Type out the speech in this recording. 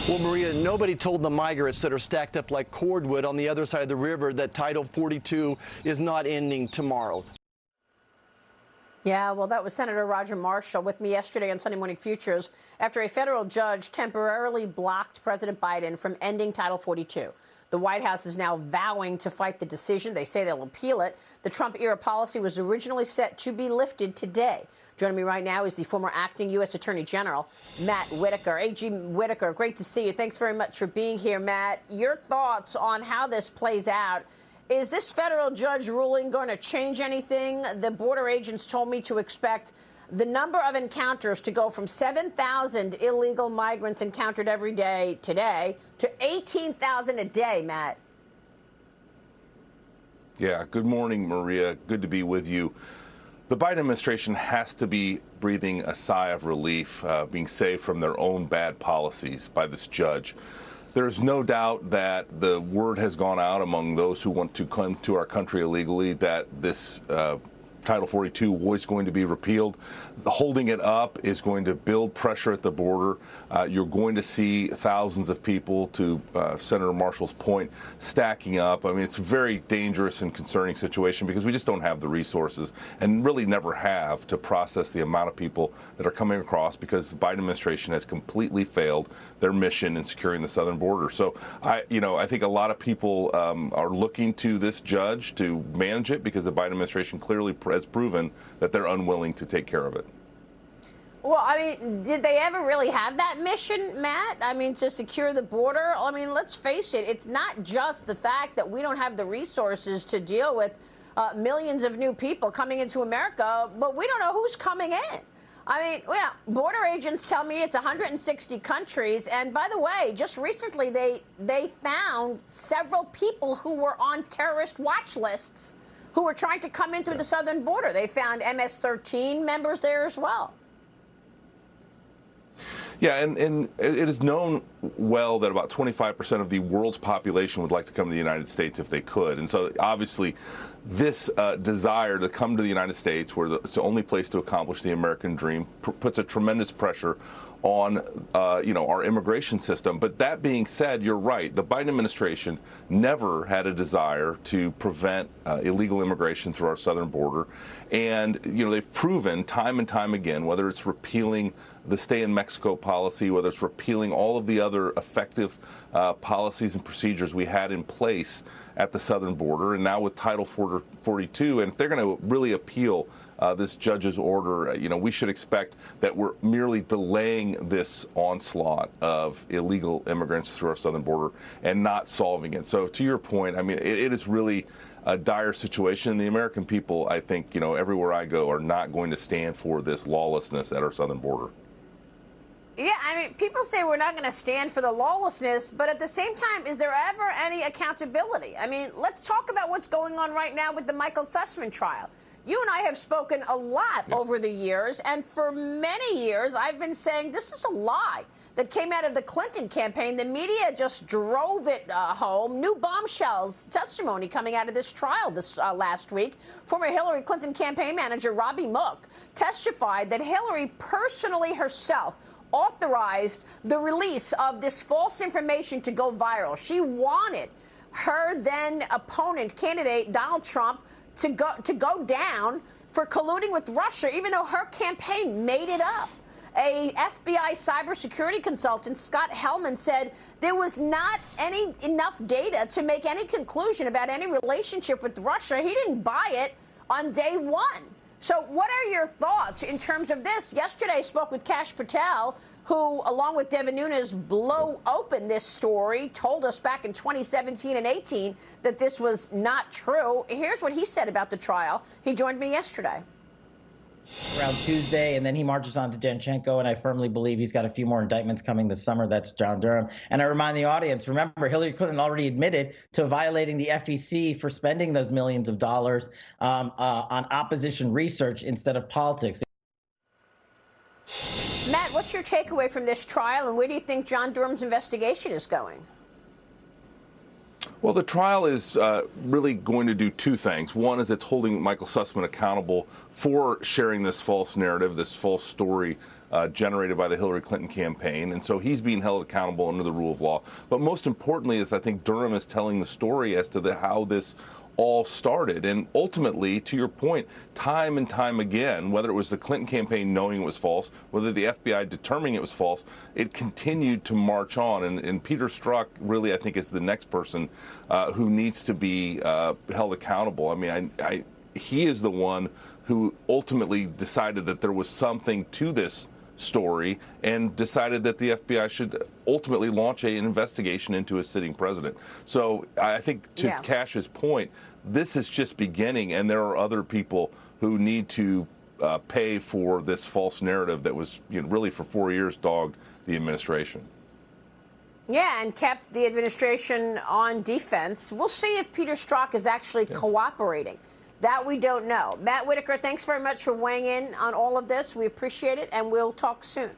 Well, Maria, nobody told the migrants that are stacked up like cordwood on the other side of the river that Title 42 is not ending tomorrow. Yeah, well, that was Senator Roger Marshall with me yesterday on Sunday Morning Futures after a federal judge temporarily blocked President Biden from ending Title 42. The White House is now vowing to fight the decision. They say they'll appeal it. The Trump-era policy was originally set to be lifted today. Joining me right now is the former acting U.S. Attorney General, Matt Whitaker. AG Whitaker, great to see you. Thanks very much for being here, Matt. Your thoughts on how this plays out. Is this federal judge ruling going to change anything? The border agents told me to expect the number of encounters to go from 7,000 illegal migrants encountered every day today to 18,000 a day, Matt. Yeah, good morning, Maria. Good to be with you. The Biden administration has to be breathing a sigh of relief, being saved from their own bad policies by this judge. There's no doubt that the word has gone out among those who want to come to our country illegally that this Title 42 was going to be repealed. Holding it up is going to build pressure at the border. You're going to see thousands of people, to Senator Marshall's point, stacking up. I mean, it's a very dangerous and concerning situation because we just don't have the resources and really never have to process the amount of people that are coming across because the Biden administration has completely failed their mission in securing the southern border. So I think a lot of people are looking to this judge to manage it because the Biden administration clearly has proven that they're unwilling to take care of it. Well, I mean, did they ever really have that mission, Matt? I mean, to secure the border? I mean, let's face it, it's not just the fact that we don't have the resources to deal with millions of new people coming into America, but we don't know who's coming in. I mean, well, border agents tell me it's 160 countries. And by the way, just recently they found several people who were on terrorist watch lists who were trying to come in through the southern border. They found MS-13 members there as well. Yeah, and it is known well that about 25% of the world's population would like to come to the United States if they could. And so obviously this desire to come to the United States, where it's the only place to accomplish the American dream, puts a tremendous pressure on our immigration system. But that being said, you're right. The Biden administration never had a desire to prevent illegal immigration through our southern border. And, they've proven time and time again, whether it's repealing the stay in Mexico policy, whether it's repealing all of the other effective policies and procedures we had in place at the southern border, and now with Title 42, and if they're going to really appeal this judge's order, we should expect that we're merely delaying this onslaught of illegal immigrants through our southern border and not solving it. So to your point, I mean, it is really a dire situation. The American people, I think, everywhere I go, are not going to stand for this lawlessness at our southern border. Yeah, I mean, people say we're not going to stand for the lawlessness, but at the same time, is there ever any accountability? I mean, let's talk about what's going on right now with the Michael Sussmann trial. You and I have spoken a lot over the years, and for many years, I've been saying this is a lie that came out of the Clinton campaign. The media just drove it home. New bombshells testimony coming out of this trial this last week. Former Hillary Clinton campaign manager Robbie Mook testified that Hillary personally herself authorized the release of this false information to go viral. She wanted her then opponent candidate, Donald Trump, to go down for colluding with Russia, even though her campaign made it up. A FBI cybersecurity consultant, Scott Hellman, said there was not enough data to make any conclusion about any relationship with Russia. He didn't buy it on day one. So what are your thoughts in terms of this? Yesterday I spoke with Kash Patel, who, along with Devin Nunes, blow open this story, told us back in 2017 and 18 that this was not true. Here's what he said about the trial. He joined me yesterday. Around Tuesday, and then he marches on to Danchenko, and I firmly believe he's got a few more indictments coming this summer. That's John Durham. And I remind the audience, remember, Hillary Clinton already admitted to violating the FEC for spending those millions of dollars on opposition research instead of politics. Matt, what's your takeaway from this trial, and where do you think John Durham's investigation is going? Well, the trial is really going to do two things. One is it's holding Michael Sussmann accountable for sharing this false narrative, this false story generated by the Hillary Clinton campaign. And so he's being held accountable under the rule of law. But most importantly is I think Durham is telling the story as to how this all started. And ultimately, to your point, time and time again, whether it was the Clinton campaign knowing it was false, whether the FBI determining it was false, it continued to march on. And Peter Strzok really, I think, is the next person who needs to be held accountable. I mean, he is the one who ultimately decided that there was something to this story and decided that the FBI should ultimately launch an investigation into a sitting president. So I think to Cash's point, this is just beginning, and there are other people who need to pay for this false narrative that was really for 4 years dogged the administration. Yeah, and kept the administration on defense. We'll see if Peter Strzok is actually cooperating. That we don't know. Matt Whitaker, thanks very much for weighing in on all of this. We appreciate it, and we'll talk soon.